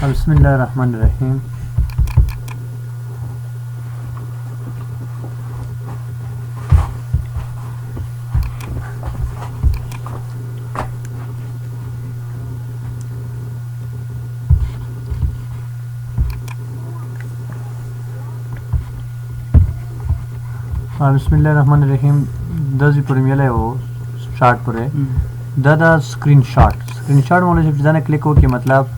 बिस्मिल्लाहिर्रहमानिर्रहीम। बिस्मिल्लाहिर्रहमानिर्रहीम। दस पर मिला है वो शार्ट पर है दादा स्क्रीनशॉट मोले जब जाने क्लिक हो के मतलब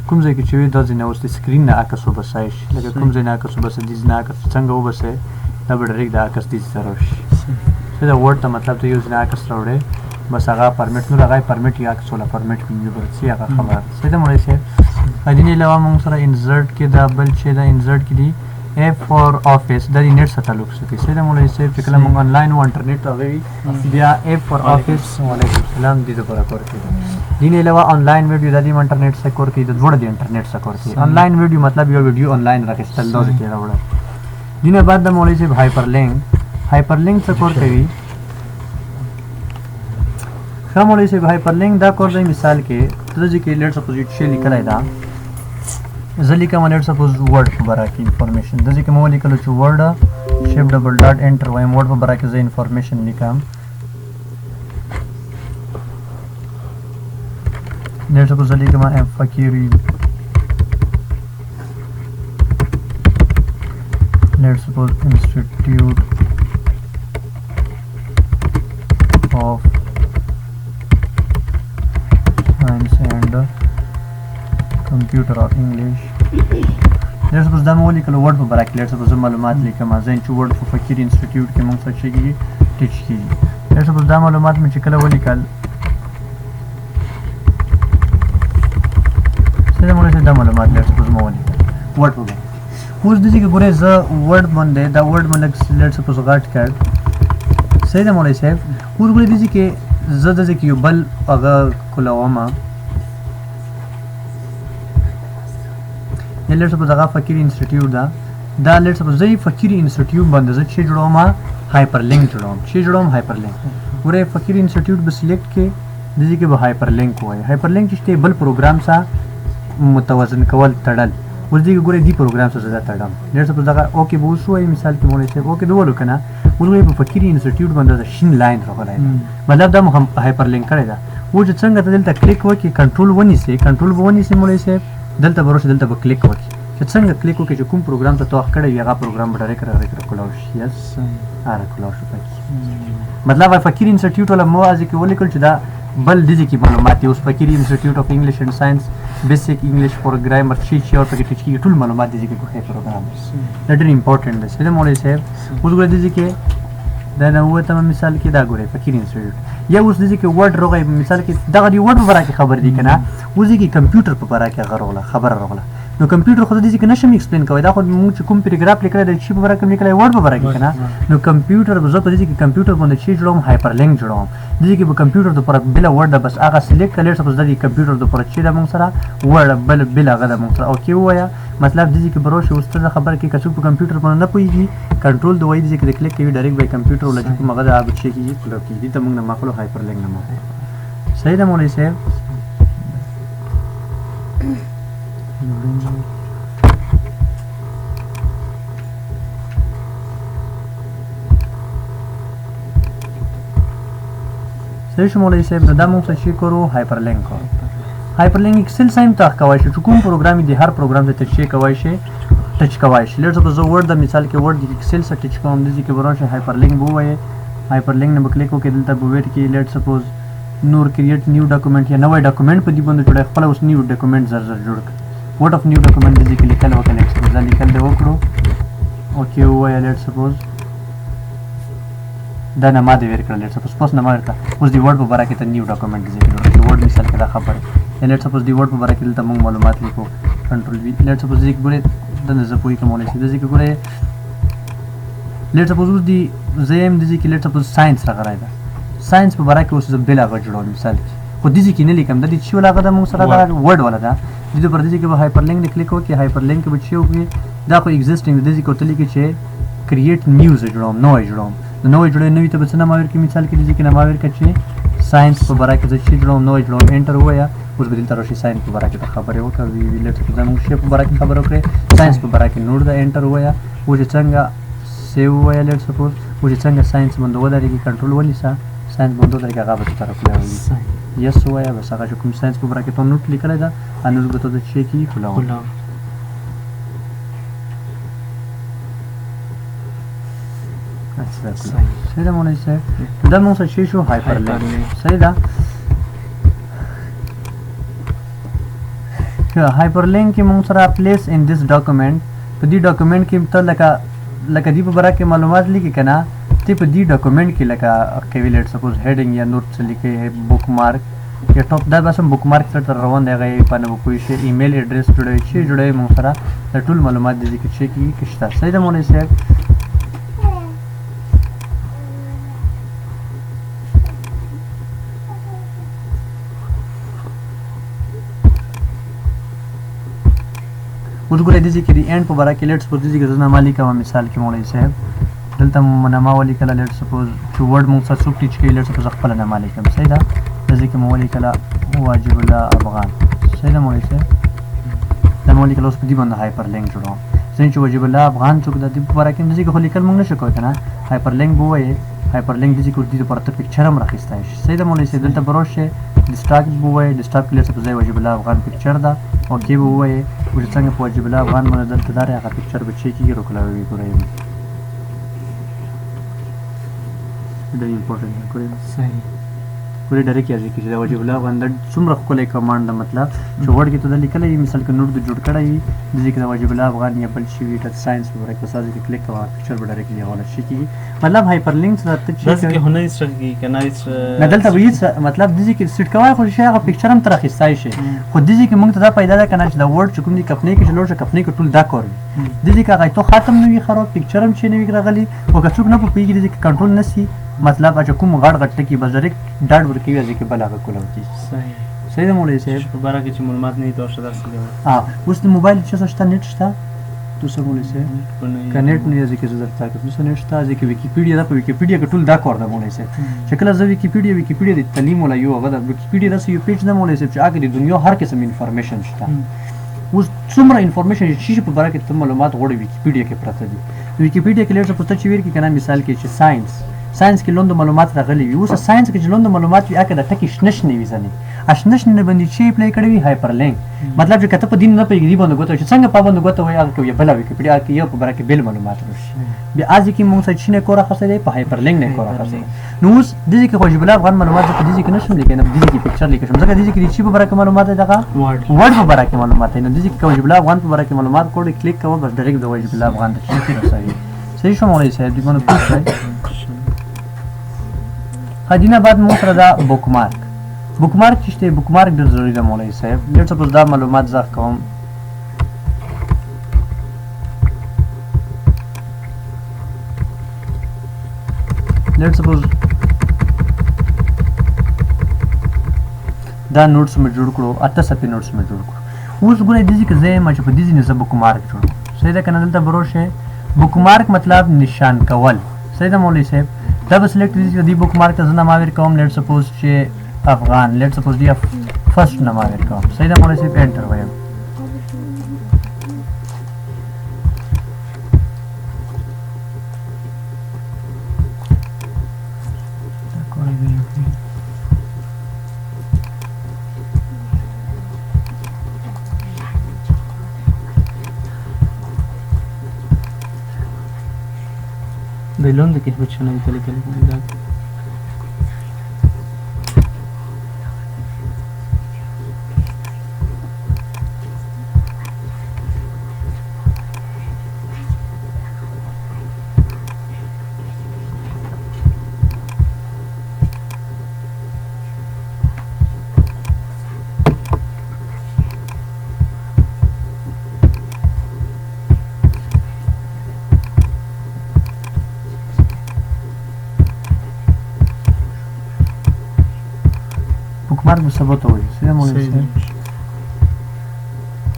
कुम जे की चीज़ दस दिन है उसकी स्क्रीन ना आकर सुबह साइश लेकिन कुम जे ना आकर सुबह से दिस ना आकर चंगा वो बस है तब डायरेक्ट दा आकर दिस तरफ से दा वर्ड तो मतलब तो यूज़ ना आकर सरोड़े बस आगा परमिट नो लगा परमिट या सोला परमिट भी नहीं बरसी आगा खबर से दा मोले से अदिने लवा मंग सरा इंसर्ट के दा बल छे दा इंसर्ट के लिए A for office दा नेट से ताल्लुक से से दा मोले से फिकला मंग ऑनलाइन वो इंटरनेट अवे बिया A for office वालेकुम सलाम दी दोबारा करके दिने लवा ऑनलाइन वीडियो दा इंटरनेट से करके दा जोड़ दी इंटरनेट से करके ऑनलाइन वीडियो मतलब यो वीडियो ऑनलाइन रखे चल दो के दा बड़ा दिने बाद दा मोले से हाइपरलिंक से करके भी हम मोले से हाइपरलिंक दा कर दे मिसाल के तो जी के लेट सपोज इट शे लिखला है दा जली का लेट सपोज वर्ड पर बरा की इंफॉर्मेशन जैसे कि मैं लिखलो छु word shift double dot enter वाई वर्ड पर बरा के जे इंफॉर्मेशन लिखा लेट सपोज जली का मैं फकीरी let suppose institute of science and computer और इंग्लिश लेट सपोज दा मैं लिखलो वर्ड पर बरा के लेट सपोज मालूमात लिखा मैं जैन छु वर्ड पर फकीर इंस्टीट्यूट के मंग सच्चे की टीच की लेट सपोज दा मालूमात में चिकला वो लिखल से मोले से दा मालूमात लेट सपोज मैं लिखल वर्ड पर कुछ दिसी के गुरे ज वर्ड बंदे दा वर्ड में लेट सपोज गाट कर से दा मोले से कुछ गुरे दिसी के ज जैसे कि बल अगर खुलावा लेट सपोज आगा फकीर इंस्टीट्यूट दा लेट सपोज जई फकीर इंस्टीट्यूट बंद ज छे जुड़ोमा हाइपरलिंक जुड़ोम हाइपरलिंक पूरे फकीर इंस्टीट्यूट बस सिलेक्ट के दिजी के हाइपरलिंक हुआ है हाइपरलिंक स्टेबल प्रोग्राम सा मुतवजन कवल तड़ल उसी के गुरे दी प्रोग्राम से ज्यादा तड़म लेट सपोज आगा ओके वो सो है मिसाल के मोले से ओके दो लोकना उनके फकीर इंस्टीट्यूट बंद ज शिन लाइन रखला है मतलब दा हम हाइपरलिंक करेगा वो जो संग दलता क्लिक हो कि कंट्रोल 1 से मोले से दलता भरोसे दलता क्लिक होकी چې څنګه क्लिक وکړي چې کوم پروګرام ته توخ کړی هغه پروګرام به ډایرکټ کولاو شي یس کولاو شي پکې مطلب فقیر انسټیټیوټ ولا مو از کې ولیکل چې دا بل دي کې معلومات اوس فقیر انسټیټیوټ اف انګلیش اند ساينس بیسیک انګلیش فور ګرامر شي او پکې ټیچ کې ټول معلومات دي کې کوه پروګرام دا ډېر امپورټنت دی سره مولوی صاحب اوس ګورئ دي کې دا نو ته مثال کې دا ګورئ فقیر انسټیټیوټ یا اوس دي کې ورډ روغه مثال کې دا غوډ په برا کې خبر دي کنه اوس دي کې کمپیوټر په برا کې غروله خبر راغله نو کمپیوټر خو دې کې نشم ایکسپلین کوي دا خو موږ چې کوم پیراګراف لیکل دی چې په برا کې لیکل ورډ په برا کې کنه نو کمپیوټر به زه په دې کې کمپیوټر باندې چې جوړوم هایپرلینک جوړوم دې کې به کمپیوټر د پر بل ورډ بس هغه سلیکټ کړل سپوز د کمپیوټر د پر چې د موږ سره ورډ بل هغه د موږ سره او کې وایا مطلب دې کې بروش اوسته خبر کې کڅو په کمپیوټر باندې نه پويږي کنټرول دوی دې کې کلیک کوي ډایرکټ به کمپیوټر ولې کوم هغه د هغه شي کې کلیک کوي ته موږ نه مخلو هایپرلینک نه مو صحیح ده مولوی صاحب صحیح شو مولوی صاحب دا موږ څه شي کړو هایپرلینک ایکسل سایم ته کوي چې کوم پروګرام دی هر پروګرام ته ټچ کوي شي لیټ سپوز ورډ د مثال کې ورډ د ایکسل سره ټچ کوم دي چې ورشه هایپرلینک بو وای هایپرلینک نه کلیک وکړئ دلته بو ویټ کې لیټ سپوز نور کریټ نیو ډاکومنٹ یا نوې ډاکومنٹ په دې باندې جوړه خپل اوس نیو ډاکومنٹ زر جوړ کړئ وټ اف نیو ډاکومنٹ دې کې لیکل وکړئ لیټ سپوز لیکل دی وکړو اوکې وای لیټ سپوز دا نه ما دې ور کړل لیټ سپوز پوس نه ما ورکړه اوس دی ورډ په برا کې ته نیو ډاکومنٹ دې جوړ کړئ ورډ مثال کې دا خبره لیټ سپوز دی ورډ په برا کې دلته موږ معلومات لیکو کنټرول وی لیټ سپوز دې ګورې د نه زپوي کومه شي دې کې ګورې لیټ سپوز دی زم دې کې لیټ سپوز ساينس راغلی دا ساينس په برا کې اوس بل هغه جوړول مثال خو دې کې نه لیکم د دې چې ولا هغه د موږ سره دا ورډ ولا دا دې پر دې کې به هایپرلینک نه کلیک وکړئ هایپرلینک به چې وي دا خو ایگزیسټینګ دې کې تللی کې چې کریټ نیوز جوړوم نو جوړوم نو جوړې نوې ته بس نه ماور کې مثال کې دې کې نه ماور کې چې ساينس په برا کې چې جوړوم نو جوړوم انټر وایا اوس به دلته راشي ساين په باره کې ته خبرې وکړه وی لیټ سپوز موږ شی په باره کې خبرې وکړې ساينس په باره کې نور د انټر ویا او چې څنګه سیو ویا لیټ سپوز او چې څنګه ساينس باندې ودرې کې کنټرول ونیسه ساينس باندې ودرې کې هغه به طرف لاوي یس ویا بس هغه کوم ساينس په باره کې ته نوٹ لیکل دا انو به ته د شی کې خلاو صحیح ده مونږ یې دا موږ څه شو هایپر لینک صحیح ده hyperlink کې موږ سره place in this document په دې ډاکومنت کې ته لکه دی په باره کې معلومات لیکي کنه ته په دې ډاکومنت کې لکه کوي لیټ سپوز هیډینګ یا نوٹ څه لیکي بوک مارک یا ټاپ دا بس بوک مارک سره روان دی هغه په نو کوئی شی ایمیل ایډریس جوړوي چې جوړوي موږ سره د ټول معلومات دي چې کشته صحیح ده مونږ یې اوس ګورئ دې کې د اینډ په باره کې لیټ سپوز دې کې زنه مالی کوم مثال کې مولوی صاحب دلته منما ولی کله لیټ سپوز چې ورډ موږ سره څوک ټیچ کوي لیټ سپوز خپل نه مالی کوم صحیح ده دې کې مولوی کله واجب الله افغان صحیح ده مولوی صاحب دا مولوی کله اوس په دې باندې هایپر لینک جوړو څنګه چې واجب الله افغان څوک د دې په باره کې دې کې خو لیکل موږ نشو کوی کنه هایپر لینک بووي هایپر لینک دې کې دې پر ته پکچر هم راخیستای شي صحیح ده مولوی صاحب دلته بروشه ډیسټاک بووي ډیسټاک لیټ سپوز واجب الله افغان پکچر ده او کې بووي او چې څنګه په واجب الله افغان باندې دلته دا هغه پکچر به چې کیږي روکلاوي ګورئ دا امپورټنت ګورئ صحیح ګورئ ډېر کې راځي چې دا واجب الله افغان د څومره خپل کمانډ د مطلب چې ورډ کې ته د لیکلې مثال کې نوٹ د جوړ کړی د ذکر واجب الله افغان یا بل شي ویټ ساينس په ورکه ساده کې کلیک کوه پکچر به ډایرکټ حواله شي کیږي مطلب هایپر لینک سره ته چې کې هونه استرګي کنه نه دلته وی مطلب د ذکر سیټ کوي خو شي هغه پکچر هم تر اخیستای شي خو د ذکر موږ ته دا پیدا ده کنه چې د ورډ چې کوم دي کپنې کې شلوړ کپنې کې ټول دا کوي د ذکر هغه ته ختم نه وي خراب پکچر هم شي نه وي راغلي او که څوک نه په پیګي د ذکر کنټرول نسی مطلب چې کوم غړ غټ کې بزرګ ډاډ ورکوي چې بل هغه کولم کی صحیح ده مولوی صاحب په باره کې چې معلومات نه تو شته درس دی اوس د موبایل چې څه شته نیټ شته تو څه مولوی صاحب کنیکټ نه یې ځکه زړه تاکه څه نه شته ځکه ویکیپیډیا دا په ویکیپیډیا کې ټول دا کار ده مولوی صاحب چې کله زه ویکیپیډیا د تعلیم ولا یو هغه د ویکیپیډیا د یو پیج نه مولوی صاحب چې هغه د دنیا هر قسم انفارمیشن شته اوس څومره انفارمیشن چې په باره کې ته معلومات غوړي ویکیپیډیا کې پراته دي ویکیپیډیا کې لږ څه پوښتنه چې ویر کې کنه مثال کې چې ساينس کې لوند معلومات راغلي وي اوس ساينس کې چې لوند معلومات وي اګه د ټکی شنش نه وي ځنی اشنش نه باندې چې پلی کړی وي هایپر لینک مطلب چې کته په دین نه پیږي باندې غوته چې څنګه په باندې غوته وي هغه کوي بل ویکیپیډیا کې یو په باره کې بل معلومات ورشي بیا ازي کې موږ څه نه کوره خاصه دی په هایپر لینک نه کوره خاصه نو اوس د دې کې واجب الله افغان معلومات د دې کې نشم لیکنه د دې کې پکچر لیکم ځکه د دې کې چې په باره کې معلومات دغه ورډ په باره کې معلومات نه د دې کې واجب الله افغان په باره کې معلومات کوډ کلیک کوو بس ډایرکټ د واجب الله افغان ته شي صحیح شو مولوی صاحب دې باندې پوښتنه هدینه بعد مو سره دا بوک مارک چې بوک مارک ډېر ضروري ده مولوی صاحب لیټ سپوز دا معلومات زه کوم لیټ سپوز دا نوټس مې جوړ کړو 8 صفحې نوټس مې جوړ کړو اوس ګورئ دې کې زه ما چې په دې نه زه بوک مارک جوړم صحیح ده کنه دلته بروشه بوک مارک مطلب نشان کول صحیح ده مولوی صاحب دا به سلیکټ دي بوک مارک ته زنه ماویر کوم لیټ سپوز چې افغان لیټ سپوز دی فرست نه ماویر کوم صحیح ده مولوی صاحب انټر وایم Belum de que bachana y tal بوک مارک به ثبت وي سیده مولوی صاحب